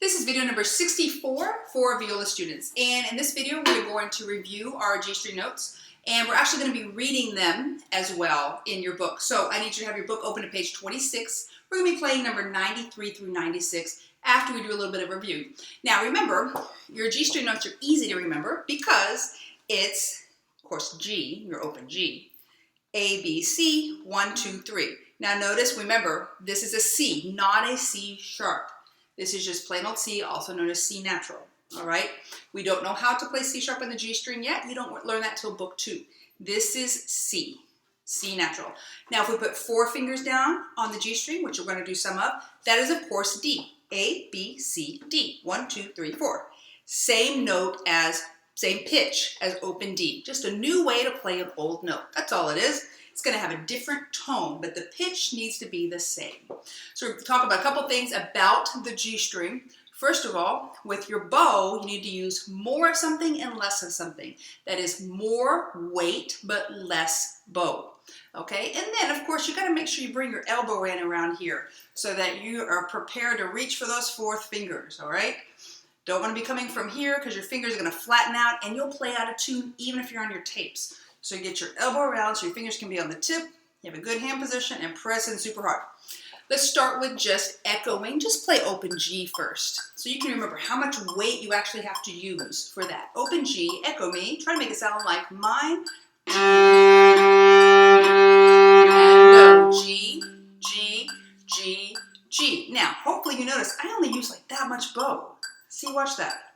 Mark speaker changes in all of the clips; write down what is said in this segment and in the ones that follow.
Speaker 1: This is video number 64 for viola students, and in this video we're going to review our G string notes, and we're actually going to be reading them as well in your book. So I need you to have your book open to page 26. We're going to be playing number 93 through 96 after we do a little bit of review. Now remember, your G string notes are easy to remember because it's, of course, G, your open G, A, B, C, 1, 2, 3. Now notice, remember, this is a C, not a C sharp. This is just plain old C, also known as C natural, all right? We don't know how to play C sharp on the G string yet. You don't learn that till book 2. This is C, C natural. Now, if we put 4 fingers down on the G string, which we're going to do some of, that is, of course, D. A, B, C, D. 1, 2, 3, 4. Same note as, same pitch as open D. Just a new way to play an old note. That's all it is. It's going to have a different tone, but the pitch needs to be the same. So we're going to talk about a couple things about the G string. First of all, with your bow, you need to use more of something and less of something. That is more weight, but less bow. Okay, and then of course you got to make sure you bring your elbow in around here so that you are prepared to reach for those 4th fingers, all right? Don't want to be coming from here because your fingers are going to flatten out and you'll play out of tune even if you're on your tapes. So you get your elbow around so your fingers can be on the tip, you have a good hand position, and press in super hard. Let's start with just echoing. Just play open G first. So you can remember how much weight you actually have to use for that. Open G, echo me, try to make it sound like mine. And go G, G, G, G. Now, hopefully you notice I only use like that much bow. See, watch that.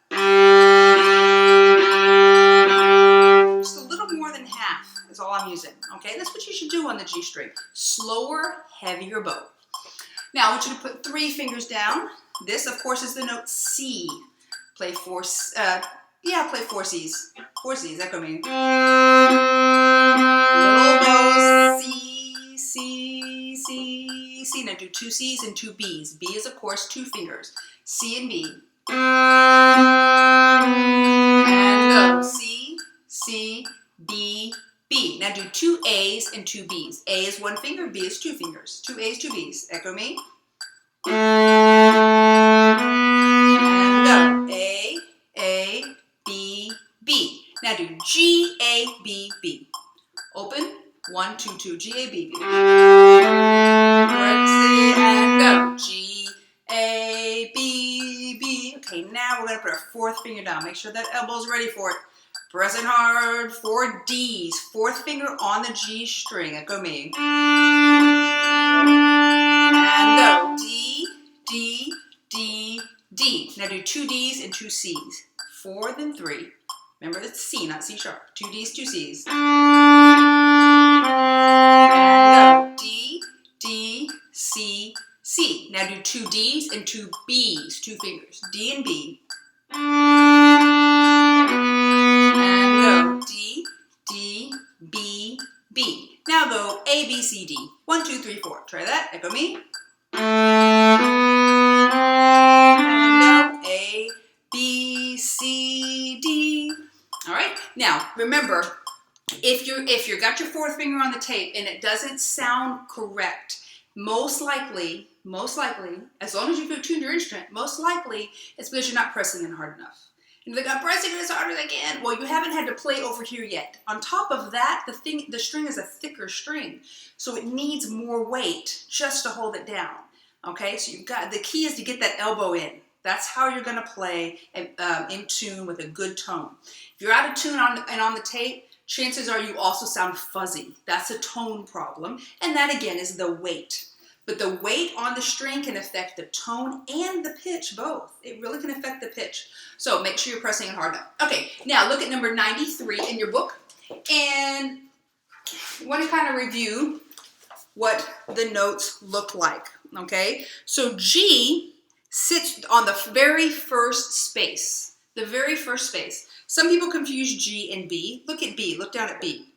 Speaker 1: Just a little more than half is all I'm using, okay? That's what you should do on the G string. Slower, heavier bow. Now I want you to put 3 fingers down. This, of course, is the note C. Play 4, play 4 C's. 4 C's, echo me. Little bow, C, C, C, C. Now do 2 C's and 2 B's. B is, of course, 2 fingers. C and B. And go C, C, B, B. Now do 2 A's and 2 B's. A is 1 finger, B is 2 fingers. 2 A's, 2 B's. Echo me. And go A, B, B. Now do G, A, B, B. Open. 1, 2, 2. G, A, B, B. Alright, C, and go. G, A, B, B. Okay, now we're going to put our 4th finger down. Make sure that elbow's ready for it. Pressing hard, 4 D's, 4th finger on the G string, echo me. And go, D, D, D, D. Now do 2 D's and 2 C's. 4, then 3. Remember, it's C, not C sharp. 2 D's, 2 C's. And go, D, D, C, C. Now do 2 D's and 2 B's, 2 fingers. D and B. And go D, D, B, B. Now go A, B, C, D. 1, 2, 3, 4. Try that. Echo me. And go A, B, C, D. All right. Now remember, if you got your 4th finger on the tape and it doesn't sound correct, most likely, as long as you've tuned your instrument, most likely it's because you're not pressing in hard enough. And you're like, I'm pressing it as hard as I can. Well, you haven't had to play over here yet. On top of that, the string is a thicker string, so it needs more weight just to hold it down. Okay, so the key is to get that elbow in. That's how you're going to play in tune with a good tone. If you're out of tune on the tape, chances are you also sound fuzzy. That's a tone problem, and that again is the weight. But the weight on the string can affect the tone and the pitch both. It really can affect the pitch. So make sure you're pressing it hard enough. Okay, now look at number 93 in your book. And I want to kind of review what the notes look like. Okay, so G sits on the very first space. The very first space. Some people confuse G and B. Look at B. Look down at B.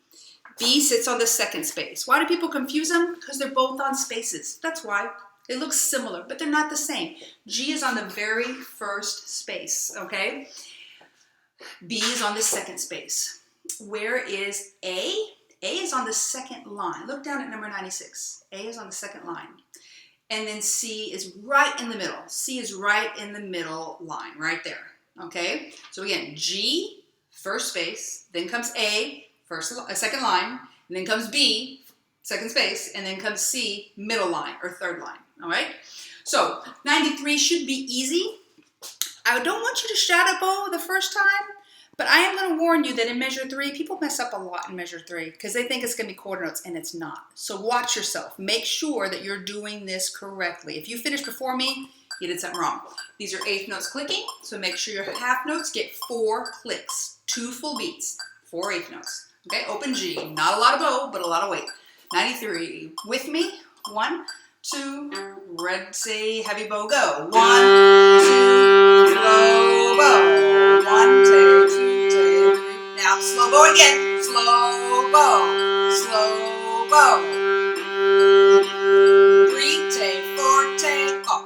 Speaker 1: B sits on the 2nd space. Why do people confuse them? Because they're both on spaces. That's why. They look similar, but they're not the same. G is on the very first space, okay? B is on the 2nd space. Where is A? A is on the 2nd line. Look down at number 96. A is on the 2nd line. and then C is right in the middle. C is right in the middle line, right there. Okay, so again, G, first space, then comes A, second line, and then comes B, second space, and then comes C, middle line or third line. All right, so 93 should be easy. I don't want you to shadow bow the first time, but I am going to warn you that in measure 3, people mess up a lot in measure 3 because they think it's going to be quarter notes, and it's not. So watch yourself. Make sure that you're doing this correctly. If you finish before me, you did something wrong. These are eighth notes clicking, so make sure your half notes get 4 clicks, 2 full beats, 4 eighth notes. Okay, open G, not a lot of bow, but a lot of weight. 93, with me, 1, 2, red C, heavy bow, go. 1, 2, slow bow. 1, 2, 2, 3. Now slow bow again. Slow bow. Slow bow. 3, take, 4, take, off.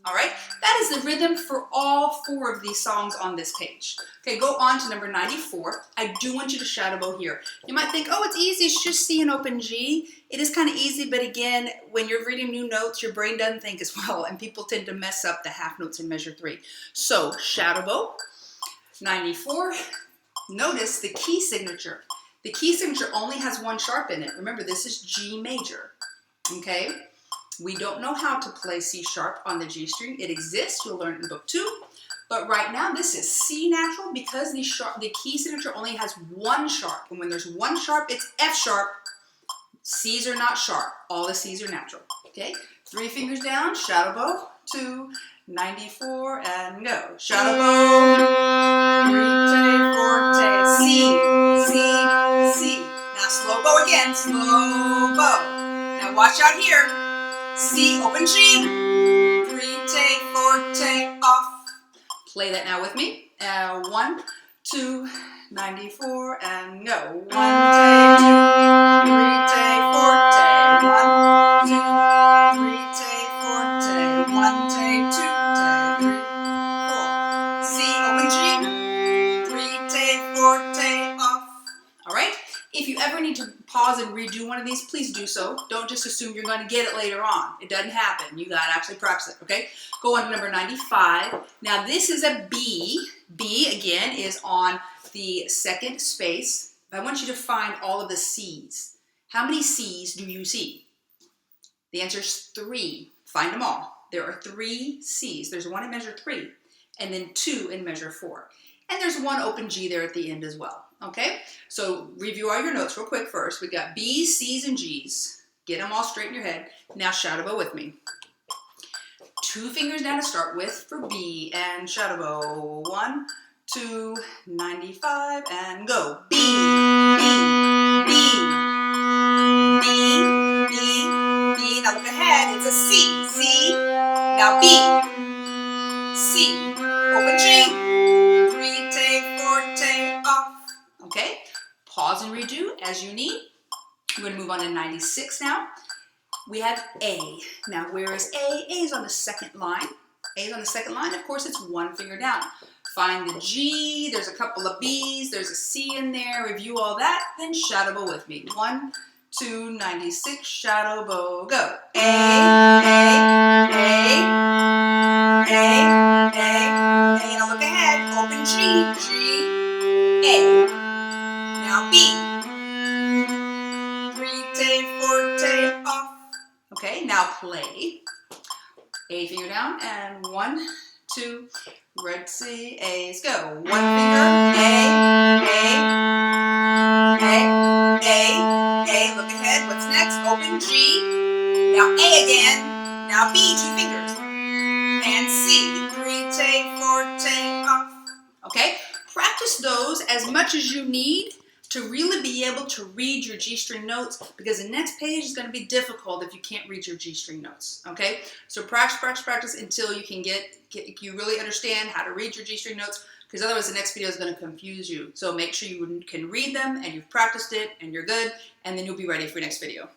Speaker 1: All right, that is the rhythm for all 4 of these songs on this page. Okay, go on to number 94. I do want you to shadow bow here. You might think, oh, it's easy, it's just C and open G. It is kind of easy, but again, when you're reading new notes, your brain doesn't think as well, and people tend to mess up the half notes in measure 3. So, shadow bow, 94. Notice the key signature. The key signature only has 1 sharp in it. Remember, this is G major, okay? We don't know how to play C sharp on the G string. It exists, you'll learn it in book 2. But right now, this is C natural because the key signature only has 1 sharp. And when there's 1 sharp, it's F sharp. C's are not sharp. All the C's are natural. Okay? 3 fingers down, shadow bow, 2, 94, and go. Shadow bow, 3, take, 4, take, C, C, C. Now slow bow again, slow bow. Now watch out here. C, open G, 3, take, 4, take, off. Play that now with me. 1, 2, 94, and go. 1, take, 2, 3, take, 4, take. 1, 2, 3, take, 4, take. 1, take, 2, take, 3, 4. C, open G, 3, take, 4, take, off. All right? If you ever need to pause and redo one of these, please do so. Don't just assume you're going to get it later on. It doesn't happen. You got to actually practice it, okay? Go on to number 95. Now, this is a B. B, again, is on the second space. I want you to find all of the C's. How many C's do you see? The answer is 3. Find them all. There are 3 C's. There's 1 in measure 3, and then 2 in measure 4. And there's 1 open G there at the end as well. Okay, so review all your notes real quick first. We've got B's, C's, and G's. Get them all straight in your head. Now shadow bow with me. 2 fingers down to start with for B, and shadow bow. 1, 2, 95, and go. B, B, B, B, B, B. Now look ahead. It's a C, C. Now B, C. Open G. 3, take, 4, take, off. Okay, pause and redo as you need. We're going to move on to 96 now. We have A. Now, where is A? A is on the second line. A is on the second line. Of course, it's 1 finger down. Find the G. There's a couple of B's. There's a C in there. Review all that. Then shadow bow with me. 1, 2, 96. Shadow bow. Go. A, A, A, A, A, A. Now look ahead. Open G. G, A. Now B. 3, take, 4, take, off. Okay, now play. A finger down, and 1, 2, red C, A's, go. 1 finger, A, look ahead, what's next? Open G, now A again, now B, 2 fingers, and C, 3, take, 4, take, off. Okay, practice those as much as you need to really be able to read your G string notes, because the next page is going to be difficult if you can't read your G string notes. Okay, so practice, practice, practice until you can you really understand how to read your G string notes, because otherwise the next video is going to confuse you. So make sure you can read them and you've practiced it and you're good, and then you'll be ready for your next video.